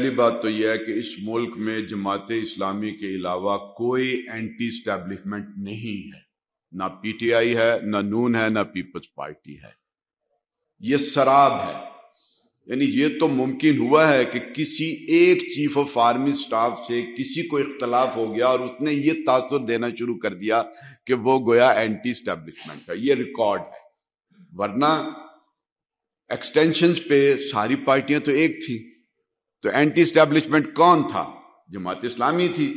پہلی بات تو یہ ہے کہ اس ملک میں جماعت اسلامی کے علاوہ کوئی اینٹی اسٹیبلشمنٹ نہیں ہے، نہ پی ٹی آئی ہے، نہ نون ہے، نہ پیپلز پارٹی ہے، یہ سراب ہے۔ یعنی یہ تو ممکن ہوا ہے کہ کسی ایک چیف آف آرمی سٹاف سے کسی کو اختلاف ہو گیا اور اس نے یہ تاثر دینا شروع کر دیا کہ وہ گویا اینٹی اسٹیبلشمنٹ ہے، یہ ریکارڈ ہے، ورنہ ایکسٹینشنز پہ ساری پارٹیاں تو ایک تھیں۔ تو اینٹی اسٹیبلشمنٹ کون تھا؟ جماعت اسلامی تھی،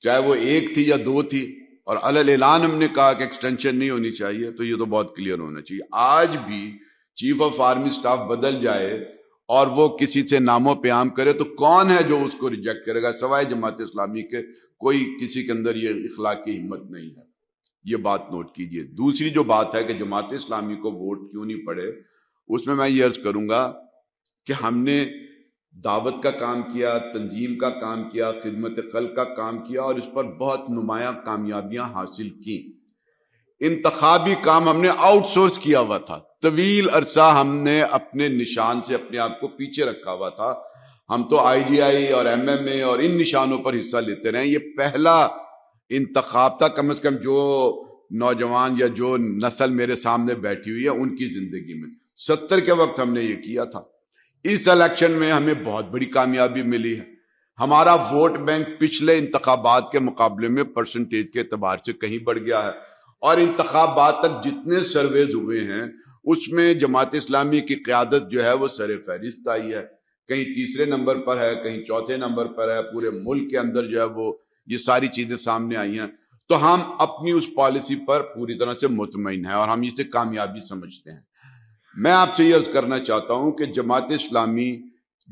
چاہے وہ ایک تھی یا دو تھی، اور علی اعلان ہم نے کہا کہ ایکسٹینشن نہیں ہونی چاہیے، تو یہ تو بہت کلیئر ہونا چاہیے۔ آج بھی چیف آف آرمی سٹاف بدل جائے اور وہ کسی سے نام و پیام کرے تو کون ہے جو اس کو ریجیکٹ کرے گا؟ سوائے جماعت اسلامی کے کوئی کسی کے اندر یہ اخلاقی ہمت نہیں ہے، یہ بات نوٹ کیجئے۔ دوسری جو بات ہے کہ جماعت اسلامی کو ووٹ کیوں نہیں پڑے، اس میں یہ عرض کروں گا کہ ہم نے دعوت کا کام کیا، تنظیم کا کام کیا، خدمت خلق کا کام کیا، اور اس پر بہت نمایاں کامیابیاں حاصل کی۔ انتخابی کام ہم نے آؤٹ سورس کیا ہوا تھا، طویل عرصہ ہم نے اپنے نشان سے اپنے آپ کو پیچھے رکھا ہوا تھا۔ ہم تو آئی جی آئی اور ایم ایم اے اور ان نشانوں پر حصہ لیتے رہے۔ یہ پہلا انتخاب تھا، کم از کم جو نوجوان یا جو نسل میرے سامنے بیٹھی ہوئی ہے ان کی زندگی میں 70 کے وقت ہم نے یہ کیا تھا۔ اس الیکشن میں ہمیں بہت بڑی کامیابی ملی ہے، ہمارا ووٹ بینک پچھلے انتخابات کے مقابلے میں پرسنٹیج کے اعتبار سے کہیں بڑھ گیا ہے، اور انتخابات تک جتنے سرویز ہوئے ہیں اس میں جماعت اسلامی کی قیادت جو ہے وہ سر فہرست آئی ہے، کہیں تیسرے نمبر پر ہے، کہیں چوتھے نمبر پر ہے، پورے ملک کے اندر جو ہے وہ یہ ساری چیزیں سامنے آئی ہیں۔ تو ہم اپنی اس پالیسی پر پوری طرح سے مطمئن ہیں اور ہم اسے کامیابی سمجھتے ہیں۔ میں آپ سے یہ عرض کرنا چاہتا ہوں کہ جماعت اسلامی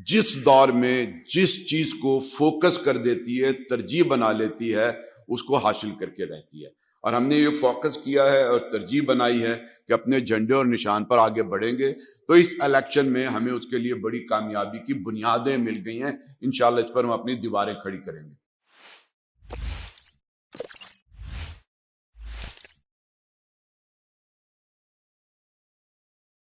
جس دور میں جس چیز کو فوکس کر دیتی ہے، ترجیح بنا لیتی ہے، اس کو حاصل کر کے رہتی ہے، اور ہم نے یہ فوکس کیا ہے اور ترجیح بنائی ہے کہ اپنے جھنڈے اور نشان پر آگے بڑھیں گے۔ تو اس الیکشن میں ہمیں اس کے لیے بڑی کامیابی کی بنیادیں مل گئی ہیں، انشاءاللہ اس پر ہم اپنی دیواریں کھڑی کریں گے۔